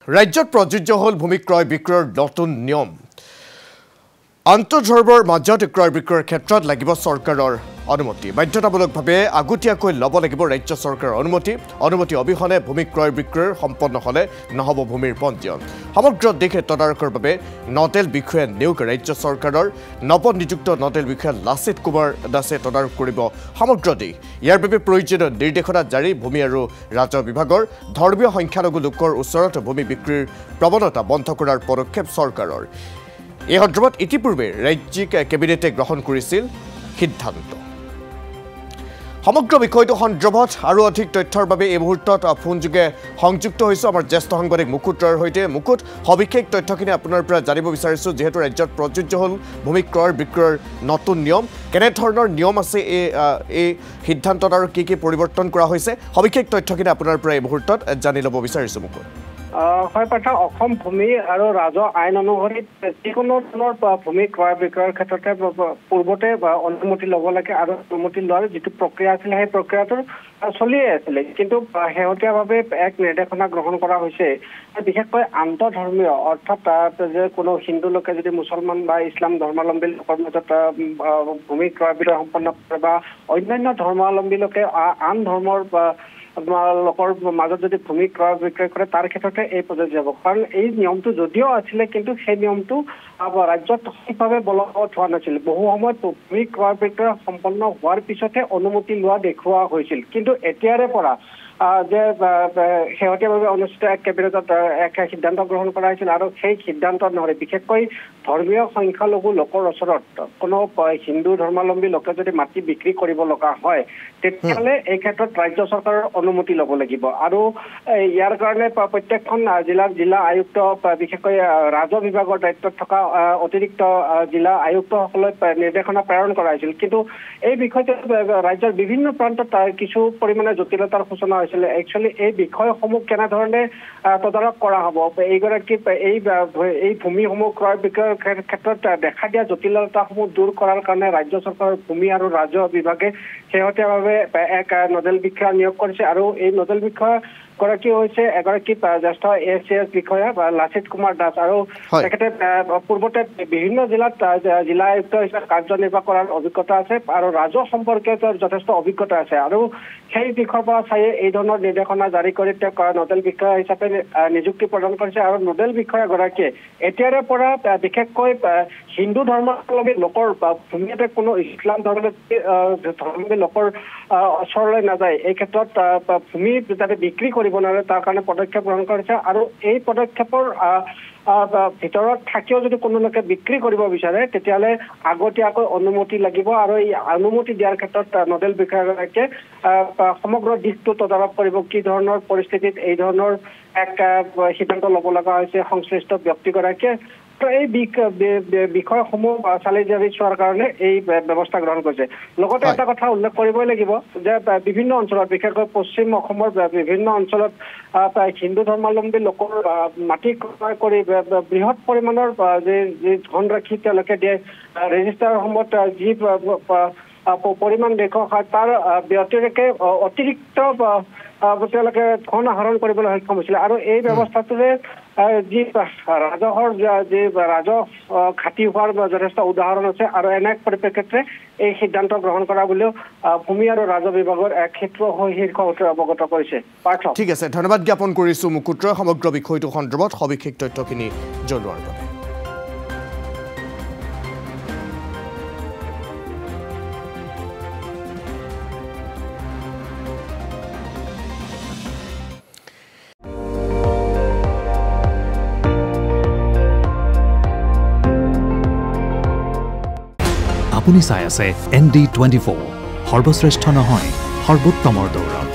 ৰাজ্যত প্ৰযোজ্য হ'ল ভূমি ক্ৰয় বিক্ৰয়ৰ নতুন নিয়ম আন্তঃধৰ্মৰ মাজত ক্ৰয় বিক্ৰয়ৰ ক্ষেত্ৰত লাগিব চৰকাৰৰ অনুমতি বাধ্যতামূলকভাৱে আগতীয়াকৈ ল'ব লাগিব ৰাজ্য চৰকাৰৰ অনুমতি অবিহনে ভূমি ক্ৰয় বিক্ৰয়ৰ সম্পন্ন হ'লে নহ'ব ভূমিৰ পঞ্জীয়ন সমগ্ৰ দেশে তদাৰকৰ বাবে নটেল বিষয়া নিয়োগ ৰাজ্য চৰকাৰৰ নৱনিযুক্ত নটেল বিষয়া লাচিত কুমাৰ দাসে তদাৰক কৰিব সমগ্ৰ দেশ ইয়াৰ বাবে প্ৰয়োজনীয় নিৰ্দেশনা জাৰি ভূমি আৰু ৰাজহ বিভাগৰ ধৰ্মীয় সংখ্যালঘু লোকৰ ওচৰত ভূমি বিক্ৰীৰ প্ৰৱণতা বন্ধ কৰাৰ পদক্ষেপ চৰকাৰৰ এই সন্দৰ্ভত ইতিপূৰ্বে ৰাজ্যিক কেবিনেটে গ্ৰহণ কৰিছিল সিদ্ধান্ত সমগ্ৰ বিষয়টো সন্দৰ্ভত আৰু অধিক তথ্যৰ বাবে এই মুহূৰ্তত ফোনযোগে সংযুক্ত হৈছে আমাৰ জ্যেষ্ঠ সাংবাদিক মুকুট ৰয়ৰ সৈতে মুকুট সবিশেষ তথ্যখিনি আপোনাৰ পৰা জানিব বিচাৰিছোঁ যিহেতু ৰাজ্যত প্ৰযোজ্য হ'ল ভূমি ক্ৰয় বিক্ৰয়ৰ নতুন নিয়ম কেনেধৰণৰ নিয়ম আছে এই সিদ্ধান্তত আৰু কি কি পৰিৱৰ্তন কৰা হৈছে সবিশেষ তথ্যখিনি আপোনাৰ পৰা এই মুহূৰ্তত জানি ল'ব বিচাৰিছোঁ মুকুট হয় পাঠক অসম ভূমি আৰু ৰাজহ আইন অনুসৰি যিকোনো ধৰণৰ ভূমি ক্ৰয় বিক্ৰয়ৰ ক্ষেত্ৰতে পূৰ্বতে অনুমতি ল'ব লাগে আৰু অনুমতি লোৱাৰ যিটো প্ৰক্ৰিয়া আছিলে সেই প্ৰক্ৰিয়াটো চলিয়ে আছিলে কিন্তু শেহতীয়াভাৱে এক নিৰ্দেশনা গ্ৰহণ কৰা হৈছে বিশেষকৈ আন্তঃধৰ্মীয় অৰ্থাৎ যে কোনো হিন্দু লোকে যদি মুছলমান বা ইছলাম ধৰ্মাৱলম্বী লোকৰ মাজত ভূমি ক্ৰয় বিক্ৰয় সম্পন্ন কৰে বা অন্যান্য ধৰ্মাৱলম্বী লোকে আন ধৰ্মৰ লোকৰ মাজত যদি ভূমি ক্ৰয় বিক্ৰয় কৰে তাৰ ক্ষেত্ৰতে এই প্ৰযোজ্য হ'ব কাৰণ এই নিয়মটো যদিও আছিলে কিন্তু সেই নিয়মটো ৰাজ্যত সঠিকভাৱে বলবৎ হোৱা নাছিল বহু সময়ত ভূমি ক্ৰয় বিক্ৰয় সম্পন্ন হোৱাৰ পিছতহে অনুমতি লোৱা দেখুওৱা হৈছিল কিন্তু এতিয়াৰে পৰা যে শেহতীয়াভাৱে অনুষ্ঠিত এক কেবিনেটত এক সিদ্ধান্ত গ্ৰহণ কৰা হৈছিল আৰু সেই সিদ্ধান্ত নহ'লে বিশেষকৈ ধৰ্মীয় সংখ্যালঘু লোকৰ ওচৰত কোনো হিন্দু ধৰ্মাৱলম্বী লোকে যদি মাটি বিক্ৰী কৰিব লগা হয় তেতিয়াহ'লে এই ক্ষেত্ৰত ৰাজ্য চৰকাৰৰ অনুমতি ল'ব লাগিব আৰু ইয়াৰ কাৰণে প্ৰত্যেকখন জিলা আয়ুক্ত বিশেষকৈ ৰাজহ বিভাগৰ দায়িত্বত থকা অতিৰিক্ত জিলা আয়ুক্তসকলক নিৰ্দেশনা প্ৰেৰণ কৰা হৈছিল কিন্তু এই বিষয়টো ৰাজ্যৰ বিভিন্ন প্ৰান্তত কিছু পৰিমাণে জটিলতাৰ সূচনা হৈছিলে একচুৱেলি এই বিষয়সমূহ কেনেধৰণে তদাৰক কৰা হ'ব এইগৰাকী এই ভূমিসমূহ ক্ৰয় বিক্ৰয়ৰ ক্ষেত্ৰত দেখা দিয়া জটিলতাসমূহ দূৰ কৰাৰ কাৰণে ৰাজ্য চৰকাৰৰ ভূমি আৰু ৰাজহ বিভাগে শেহতীয়াভাৱে এক নডেল বিষয়া নিয়োগ কৰিছে আৰু এই নডেল বিষয়া গৰাকী হৈছে এগৰাকী জ্যেষ্ঠ ACS বিষয়া লাচিত কুমাৰ দাস আৰু তেখেতে পূৰ্বতে বিভিন্ন জিলাত জিলা আয়ুক্ত হিচাপে কাৰ্যনিৰ্বাহ কৰাৰ অভিজ্ঞতা আছে আৰু ৰাজহ সম্পৰ্কীয় যথেষ্ট অভিজ্ঞতা আছে আৰু সেই দিশৰ পৰা চাই এই ধৰণৰ নিৰ্দেশনা জাৰি কৰি তেওঁক নডেল বিষয়া হিচাপে নিযুক্তি প্ৰদান কৰিছে আৰু নডেল বিষয়াগৰাকীয়ে এতিয়াৰে পৰা বিশেষকৈ হিন্দু ধৰ্মাৱলম্বী লোকৰ ভূমিতে কোনো ইছলাম ধৰ্মাৱলম্বী লোকৰ ওচৰলৈ নাযায় এই ক্ষেত্ৰত ভূমি যাতে বিক্ৰী কৰিব নোৱাৰে তাৰ কাৰণে পদক্ষেপ গ্ৰহণ কৰিছে আৰু এই পদক্ষেপৰ ভিতৰত থাকিও যদি কোনো লোকে বিক্ৰী কৰিব বিচাৰে তেতিয়াহ'লে আগতীয়াকৈ অনুমতি লাগিব আৰু এই অনুমতি দিয়াৰ ক্ষেত্ৰত নডেল বিষয়াগৰাকীয়ে সমগ্ৰ দিশটো তদাৰক কৰিব কি ধৰণৰ পৰিস্থিতিত এই ধৰণৰ এক সিদ্ধান্ত ল'ব লগা হৈছে সংশ্লিষ্ট ব্যক্তিগৰাকীয়ে এই বিষয়সমূহ চালি জাৰি চোৱাৰ কাৰণে এই ব্যৱস্থা গ্ৰহণ কৰিছে লগতে এটা কথা উল্লেখ কৰিবই লাগিব যে বিভিন্ন অঞ্চলত বিশেষকৈ পশ্চিম অসমৰ বিভিন্ন অঞ্চলত হিন্দু ধৰ্মাৱলম্বী লোকৰ মাটি ক্ৰয় কৰি বৃহৎ পৰিমাণৰ যি ধনৰাশি তেওঁলোকে দিয়ে ৰেজিষ্টাৰৰ সময়ত যি পৰিমাণ দেখুওৱা হয় তাৰ ব্যতিৰেকে অতিৰিক্ত তেওঁলোকে ধন আহৰণ কৰিবলৈ সক্ষম হৈছিলে আৰু এই ব্যৱস্থাটোৰে যি ৰাজহৰ যি ৰাজহ ঘাটি হোৱাৰ যথেষ্ট উদাহৰণ আছে আৰু এনে পৰিপ্ৰেক্ষিততে এই সিদ্ধান্ত গ্ৰহণ কৰা বুলিও ভূমি আৰু ৰাজহ বিভাগৰ এক ক্ষেত্ৰ শীৰ্ষ সূত্ৰই অৱগত কৰিছে ঠিক আছে ধন্যবাদ জ্ঞাপন কৰিছোঁ মুকুটৰ সমগ্ৰ বিষয়টো সন্দৰ্ভত সবিশেষ তথ্যখিনি জনোৱাৰ বাবে আপুনি চাই আছে ND24 সৰ্বশ্ৰেষ্ঠ নহয় সৰ্বোত্তমৰ দৌৰত